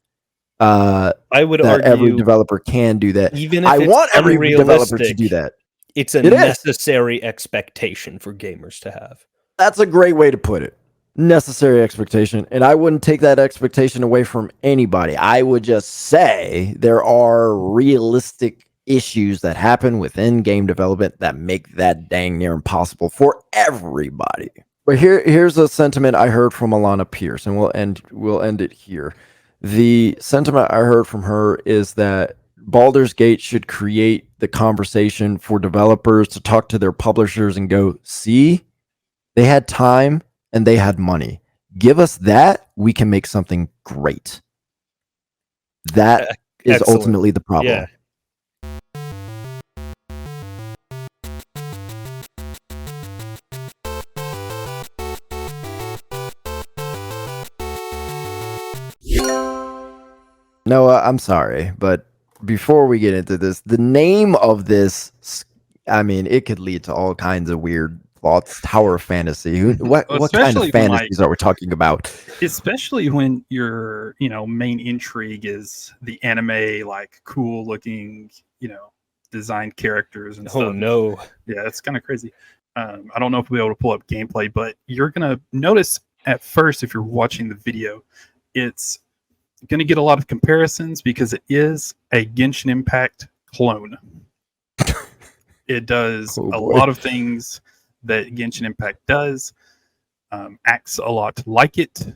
I would that argue every developer can do that. Even if I want every developer to do that. It's a necessary expectation for gamers to have. That's a great way to put it. Necessary expectation. And I wouldn't take that expectation away from anybody. I would just say there are realistic issues that happen within game development that make that dang near impossible for everybody. But here's a sentiment I heard from Alana Pierce, and we'll end it here. The sentiment I heard from her is that Baldur's Gate should create the conversation for developers to talk to their publishers and go, see, they had time and they had money. Give us that, we can make something great. That is ultimately the problem. Yeah. Noah, I'm sorry, but before we get into this, the name of this, I mean, it could lead to all kinds of weird thoughts. Tower of Fantasy. What kind of fantasies are we talking about? Especially when your, main intrigue is the anime, like cool looking, designed characters and stuff. Oh no. Yeah, it's kind of crazy. I don't know if we'll be able to pull up gameplay, but you're gonna notice at first if you're watching the video, it's going to get a lot of comparisons because it is a Genshin Impact clone. It does a lot of things that Genshin Impact does, acts a lot like it.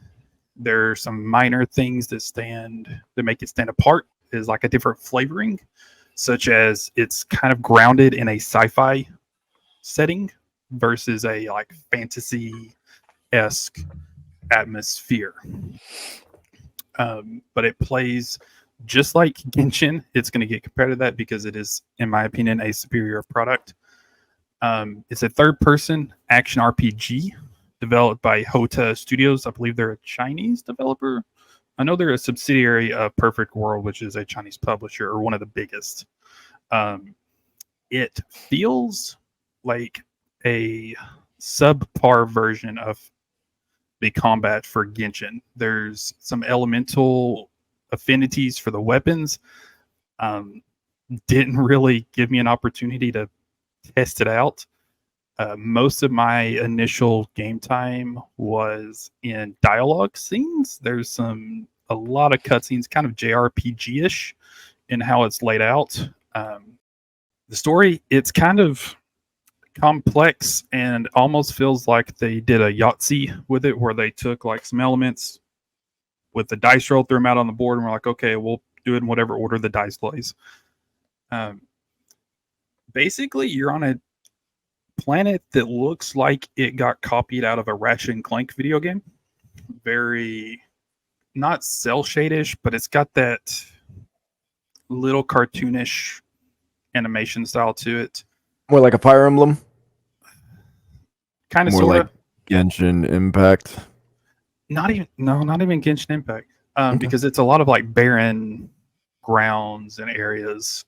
There are some minor things that make it stand apart, is like a different flavoring, such as it's kind of grounded in a sci-fi setting versus a like fantasy-esque atmosphere. But it plays just like Genshin. It's going to get compared to that because it is, in my opinion, a superior product. It's a third-person action RPG developed by Hota Studios. I believe they're a Chinese developer. I know they're a subsidiary of Perfect World, which is a Chinese publisher, or one of the biggest. It feels like a subpar version of the combat for Genshin. There's some elemental affinities for the weapons. Didn't really give me an opportunity to test it out. Most of my initial game time was in dialogue scenes. There's a lot of cutscenes, kind of JRPG-ish in how it's laid out. The story, it's kind of complex and almost feels like they did a Yahtzee with it, where they took like some elements with the dice roll, threw them out on the board, and we're like, okay, we'll do it in whatever order the dice plays. Basically, you're on a planet that looks like it got copied out of a Ratchet and Clank video game. Very not cel shade-ish, but it's got that little cartoonish animation style to it. More like a Fire Emblem. Kind of, sort of. Genshin Impact. Not even Genshin Impact, Okay. because it's a lot of like barren grounds and areas.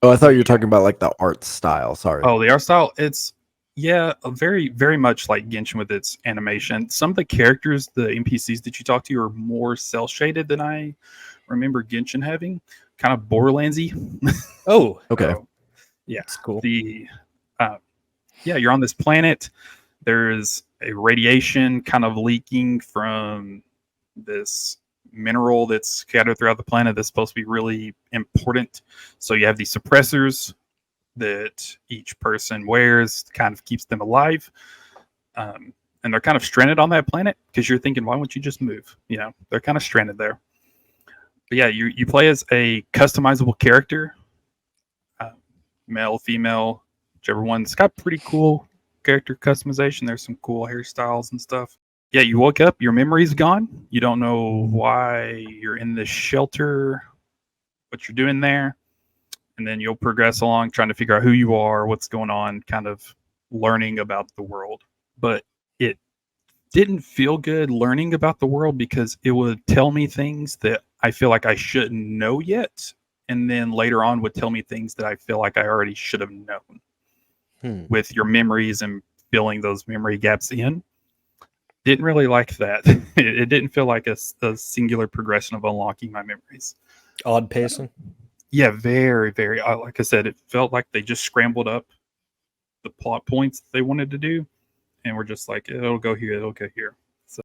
Oh, I thought you were talking about like the art style. Sorry. Oh, the art style, it's very very much like Genshin with its animation. Some of the characters, the NPCs that you talk to, are more cel shaded than I remember Genshin having, kind of Borderlandsy. Oh, Okay. So, yeah, that's cool. You're on this planet. There's a radiation kind of leaking from this mineral that's scattered throughout the planet that's supposed to be really important. So you have these suppressors that each person wears, kind of keeps them alive. And they're kind of stranded on that planet because you're thinking, why wouldn't you just move? You know, they're kind of stranded there. But yeah, you play as a customizable character, male, female, whichever one. It's got pretty cool character customization. There's some cool hairstyles and stuff. Yeah, you woke up, your memory's gone. You don't know why you're in this shelter, what you're doing there. And then you'll progress along trying to figure out who you are, what's going on, kind of learning about the world. But it didn't feel good learning about the world because it would tell me things that I feel like I shouldn't know yet. And then later on would tell me things that I feel like I already should have known with your memories and filling those memory gaps in. Didn't really like that. It didn't feel like a singular progression of unlocking my memories. Odd pacing. Yeah, very, very. Like I said, it felt like they just scrambled up the plot points they wanted to do, and we're just like, it'll go here, it'll go here. So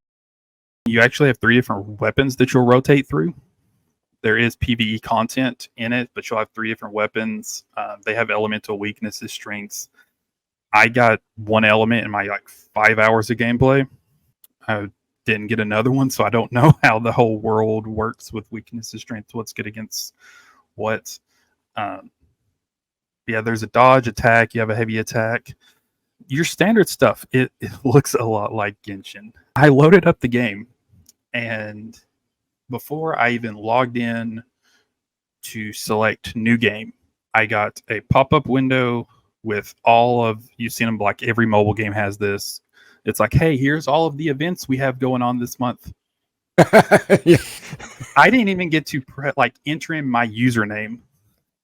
you actually have 3 different weapons that you'll rotate through. There is PvE content in it, but you'll have 3 different weapons. They have elemental weaknesses, strengths. I got one element in my 5 hours of gameplay. I didn't get another one, so I don't know how the whole world works with weaknesses, strengths, what's good against what. There's a dodge attack. You have a heavy attack. Your standard stuff, it looks a lot like Genshin. I loaded up the game, and before I even logged in to select new game, I got a pop-up window with all of, you've seen them, like every mobile game has this. It's like, hey, here's all of the events we have going on this month. Yeah. I didn't even get to enter in my username.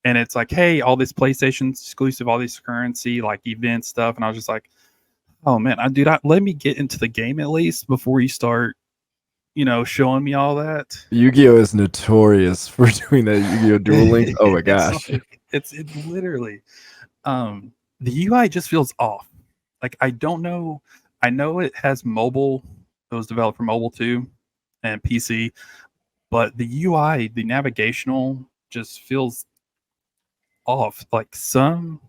And it's like, hey, all this PlayStation exclusive, all this currency, like event stuff. And I was just like, oh man, let me get into the game at least before you start, showing me all that. Yu-Gi-Oh is notorious for doing that. Yu-Gi-Oh Duel Links. Oh my gosh. It's literally, the UI just feels off. Like, I don't know. I know it has mobile. It was developed for mobile too and PC, but the UI, the navigational, just feels off. Like some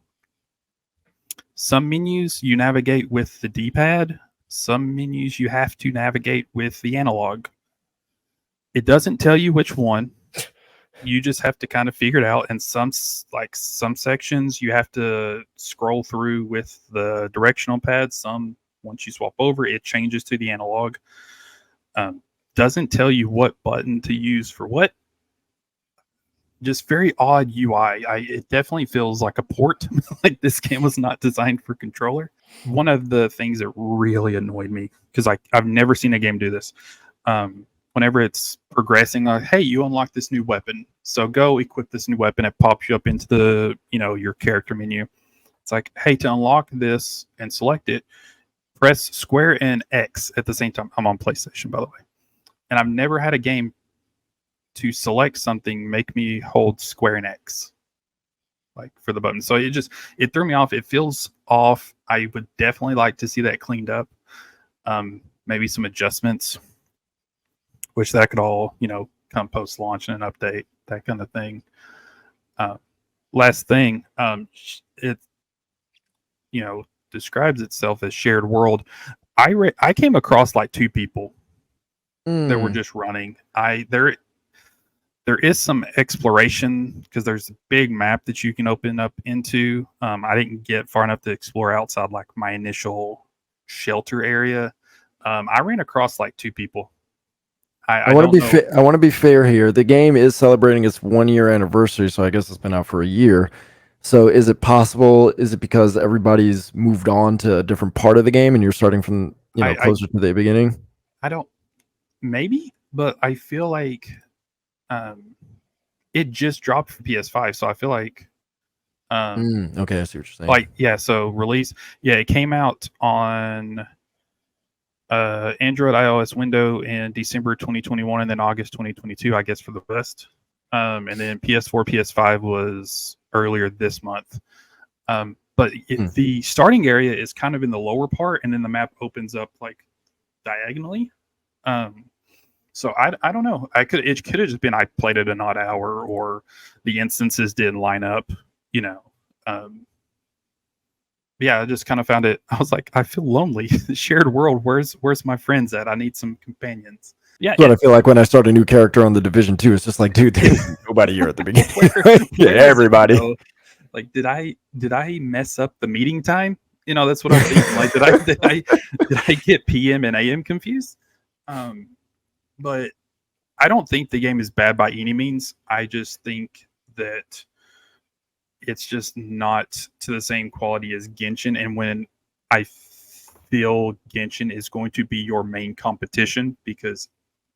menus you navigate with the D-pad, some menus you have to navigate with the analog. It doesn't tell you which one. You just have to kind of figure it out. And some sections you have to scroll through with the directional pad. Some, once you swap over, it changes to the analog. Doesn't tell you what button to use for what. Just very odd UI. It definitely feels like a port. Like this game was not designed for controller. One of the things that really annoyed me, because I've never seen a game do this. Whenever it's progressing, like, hey, you unlock this new weapon, so go equip this new weapon. It pops you up into the your character menu. It's like, hey, to unlock this and select it, press square and X at the same time. I'm on PlayStation, by the way, and I've never had a game to select something make me hold square and X like for the button. So it threw me off. It feels off. I would definitely like to see that cleaned up. Maybe some adjustments. Wish that could all, come post launch and an update, that kind of thing. Last thing, it, describes itself as shared world. I came across like 2 people that were just running. There is some exploration because there's a big map that you can open up into. I didn't get far enough to explore outside like my initial shelter area. I ran across like 2 people. I want to be fair here. The game is celebrating its 1-year anniversary, so I guess it's been out for a year. So is it possible? Is it because everybody's moved on to a different part of the game and you're starting from I closer to the beginning? I don't maybe, but I feel like um, it just dropped for PS5, so I feel like Okay, I see what you're saying. so release, it came out on Android, iOS, Window in December 2021, and then August 2022, I guess, for the West. And then PS4, PS5 was earlier this month. But the starting area is kind of in the lower part, and then the map opens up like diagonally. So I don't know. It could have just been I played it an odd hour, or the instances didn't line up. You know. Yeah, I just kind of found it. I was like, I feel lonely. Shared world. Where's my friends at? I need some companions. Yeah, That's what I feel like when I start a new character on the Division 2. It's just like, dude, there's nobody here at the beginning. where is everybody. it, like, did I mess up the meeting time? That's what I'm thinking. Like, did I get PM and AM confused? But I don't think the game is bad by any means. I just think that it's just not to the same quality as Genshin. And when I feel Genshin is going to be your main competition because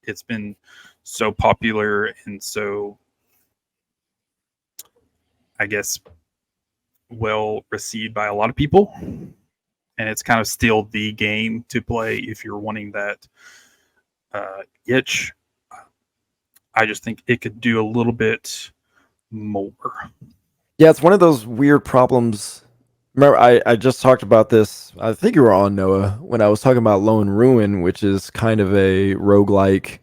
it's been so popular and so, I guess, well received by a lot of people. And it's kind of still the game to play if you're wanting that itch. I just think it could do a little bit more. Yeah, it's one of those weird problems. Remember, I just talked about this. I think you were on, Noah, when I was talking about Lone Ruin, which is kind of a roguelike.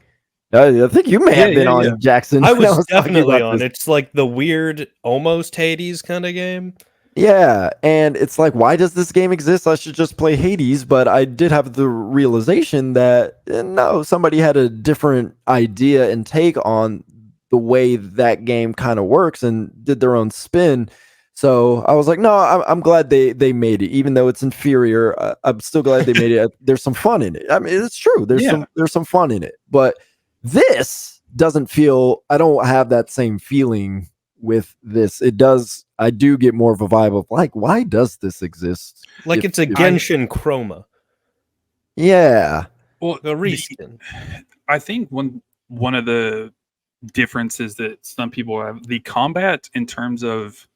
I think you may have been on, Jackson. I when was talking definitely about on. this. It's like the weird, almost Hades kind of game. Yeah, and it's like, why does this game exist? I should just play Hades. But I did have the realization that no, somebody had a different idea and take on the way that game kind of works and did their own spin. So I was like, no, I'm glad they made it, even though it's inferior. I'm still glad they made it. There's some fun in it. I mean, it's true. There's some fun in it, but this doesn't feel. I don't have that same feeling with this. It does. I do get more of a vibe of like, why does this exist? Like it's a Genshin Chroma. Yeah. Well, the reskin. I think one of the differences that some people have, the combat in terms of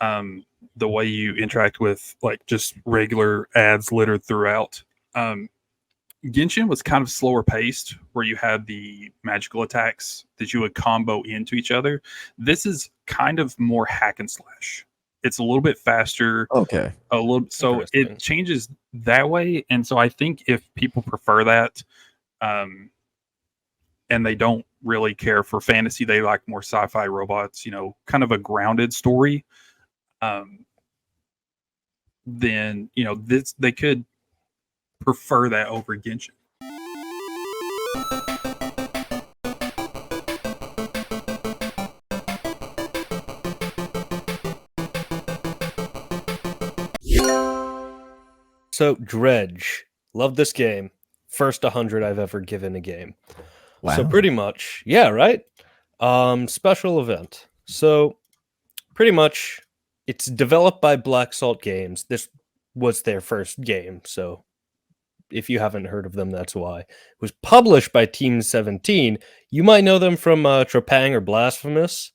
the way you interact with like just regular ads littered throughout. Genshin was kind of slower paced, where you had the magical attacks that you would combo into each other. This is kind of more hack and slash. It's a little bit faster. Okay. A little, so it changes that way. And so I think if people prefer that, and they don't really care for fantasy, they like more sci-fi robots, kind of a grounded story. Then they could prefer that over Genshin. So Dredge, love this game. First 100 I've ever given a game. Wow. So pretty much, yeah, right? Special event. So pretty much it's developed by Black Salt Games. This was their first game, so if you haven't heard of them, that's why. It was published by Team 17. You might know them from Trepang or Blasphemous.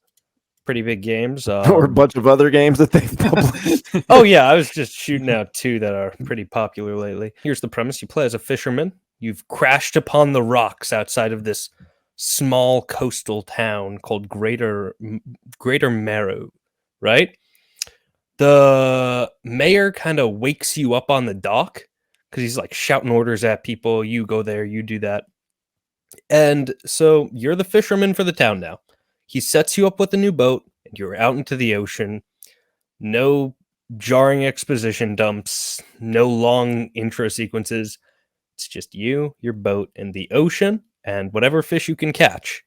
Pretty big games. Or a bunch of other games that they've published. Oh, yeah, I was just shooting out two that are pretty popular lately. Here's the premise. You play as a fisherman. You've crashed upon the rocks outside of this small coastal town called Greater Marrow, right? The mayor kind of wakes you up on the dock because he's like shouting orders at people. You go there, you do that. And so you're the fisherman for the town now. He sets you up with a new boat and you're out into the ocean. No jarring exposition dumps, no long intro sequences. It's just you, your boat, and the ocean and whatever fish you can catch.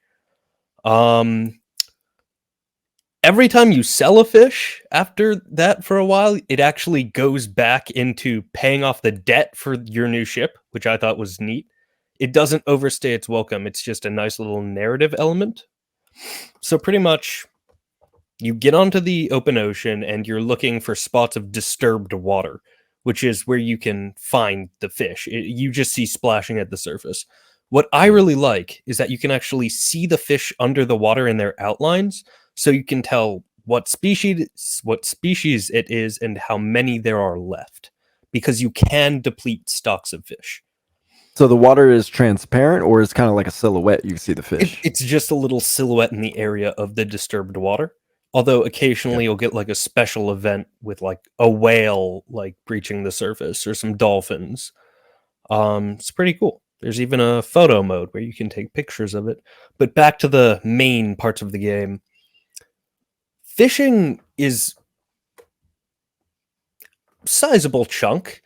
Every time you sell a fish after that for a while, it actually goes back into paying off the debt for your new ship, which I thought was neat. It doesn't overstay its welcome. It's just a nice little narrative element. So pretty much You get onto the open ocean and you're looking for spots of disturbed water, which is where you can find the fish. You just see splashing at the surface. What I really like is that you can actually see the fish under the water in their outlines, so you can tell what species it is and how many there are left, because you can deplete stocks of fish. So the water is transparent, or it's kind of like a silhouette. You can see the fish. It's just a little silhouette in the area of the disturbed water. Although occasionally you'll get like a special event with like a whale like breaching the surface or some dolphins. It's pretty cool. There's even a photo mode where you can take pictures of it. But back to the main parts of the game. Fishing is sizable chunk.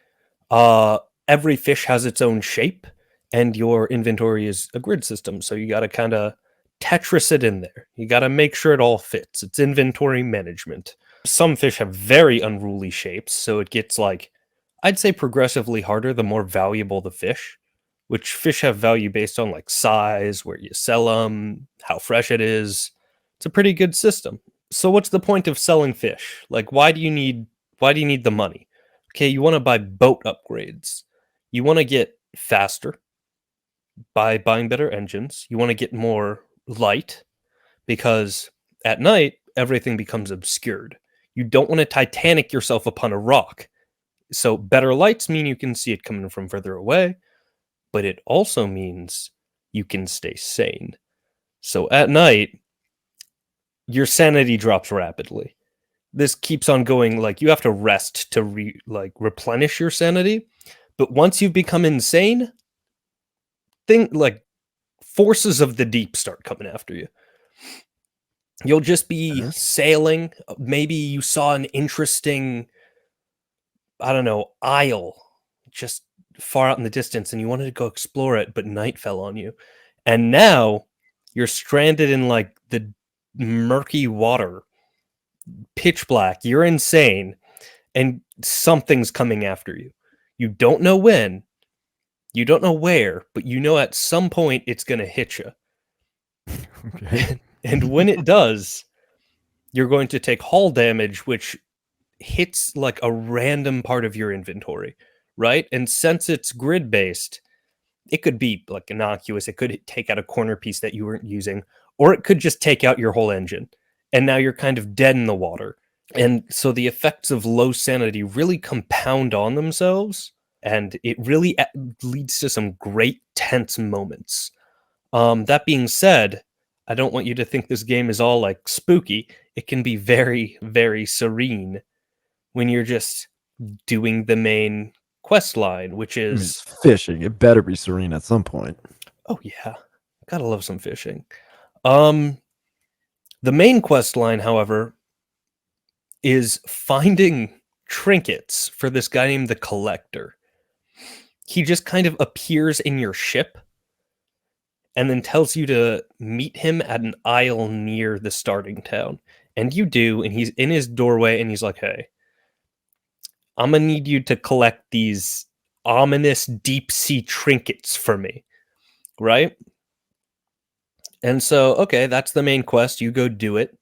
Every fish has its own shape, and your inventory is a grid system, so you got to kind of Tetris it in there. You got to make sure it all fits. It's inventory management. Some fish have very unruly shapes, so it gets like, I'd say progressively harder the more valuable the fish, which fish have value based on like size, where you sell them, how fresh it is. It's a pretty good system. So what's the point of selling fish? Like, why do you need the money? Okay, you want to buy boat upgrades. You want to get faster by buying better engines. You want to get more light, because at night everything becomes obscured. You don't want to Titanic yourself upon a rock. So better lights mean you can see it coming from further away, but it also means you can stay sane. So at night, your sanity drops rapidly. This keeps on going, like you have to rest to replenish your sanity. But once you've become insane, forces of the deep start coming after you. You'll just be sailing. Maybe you saw an interesting, I don't know, isle just far out in the distance and you wanted to go explore it, but night fell on you. And now you're stranded in like the murky water, pitch black. You're insane, and something's coming after you. You don't know when, you don't know where, but you know at some point it's going to hit you. Okay. And when it does, you're going to take hull damage, which hits like a random part of your inventory, right? And since it's grid based, it could be like innocuous. It could take out a corner piece that you weren't using, or it could just take out your whole engine. And now you're kind of dead in the water. And so the effects of low sanity really compound on themselves, and it really leads to some great tense moments. That being said, I don't want you to think this game is all like spooky. It can be very, very serene when you're just doing the main quest line, which is fishing. It better be serene at some point. Oh yeah, gotta love some fishing. The main quest line, however, is finding trinkets for this guy named the Collector. He just kind of appears in your ship and then tells you to meet him at an isle near the starting town. And you do, and he's in his doorway, and he's like, hey, I'm gonna need you to collect these ominous deep sea trinkets for me, right? And so, okay, that's the main quest. You go do it.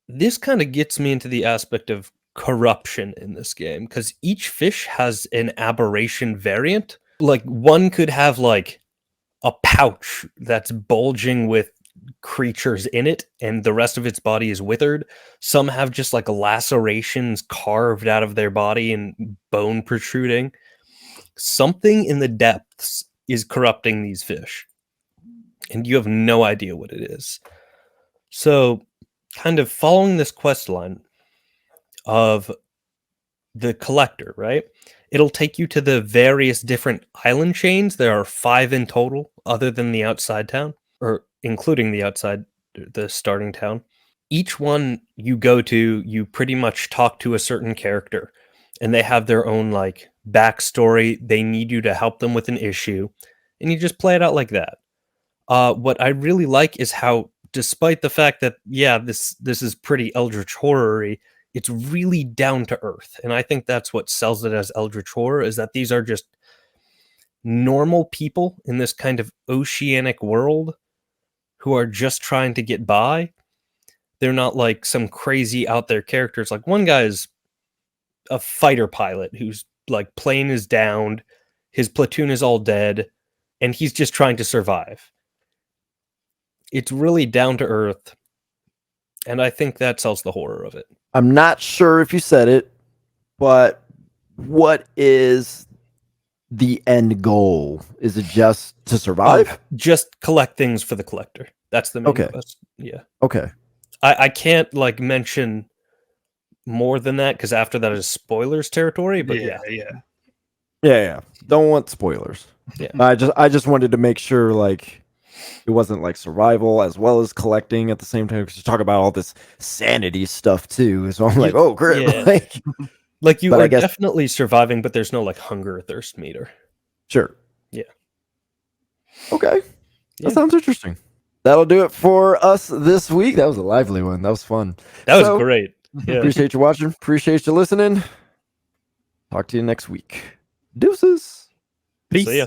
This kind of gets me into the aspect of corruption in this game, because each fish has an aberration variant. Like, one could have like a pouch that's bulging with creatures in it, and the rest of its body is withered. Some have just like lacerations carved out of their body and bone protruding. Something in the depths is corrupting these fish, and you have no idea what it is. So, kind of following this quest line of the Collector, right? It'll take you to the various different island chains. There are 5 in total, other than the outside town, or including the starting town. Each one you go to, you pretty much talk to a certain character, and they have their own like backstory. They need you to help them with an issue, and you just play it out like that. What I really like is how, despite the fact that, yeah, this is pretty eldritch horror-y, it's really down to earth. And I think that's what sells it as eldritch horror, is that these are just normal people in this kind of oceanic world who are just trying to get by. They're not like some crazy out there characters. Like one guy is a fighter pilot who's like plane is downed, his platoon is all dead, and he's just trying to survive. It's really down to earth, and I think that sells the horror of it. I'm not sure if you said it, but what is the end goal? Is it just to survive? Just collect things for the collector. That's the main Okay. quest. Yeah. Okay. I can't like mention more than that because after that is spoilers territory. But yeah. Yeah. Don't want spoilers. Yeah. I just wanted to make sure like it wasn't like survival as well as collecting at the same time, because you talk about all this sanity stuff too. So I'm like, oh great. Yeah. Like you But are I guess- definitely surviving, but there's no like hunger or thirst meter. Sure. Yeah. Okay. Yeah. That sounds interesting. That'll do it for us this week. That was a lively one. That was fun. That was So, great. Yeah. Appreciate you watching. Appreciate you listening. Talk to you next week. Deuces. Peace. See ya.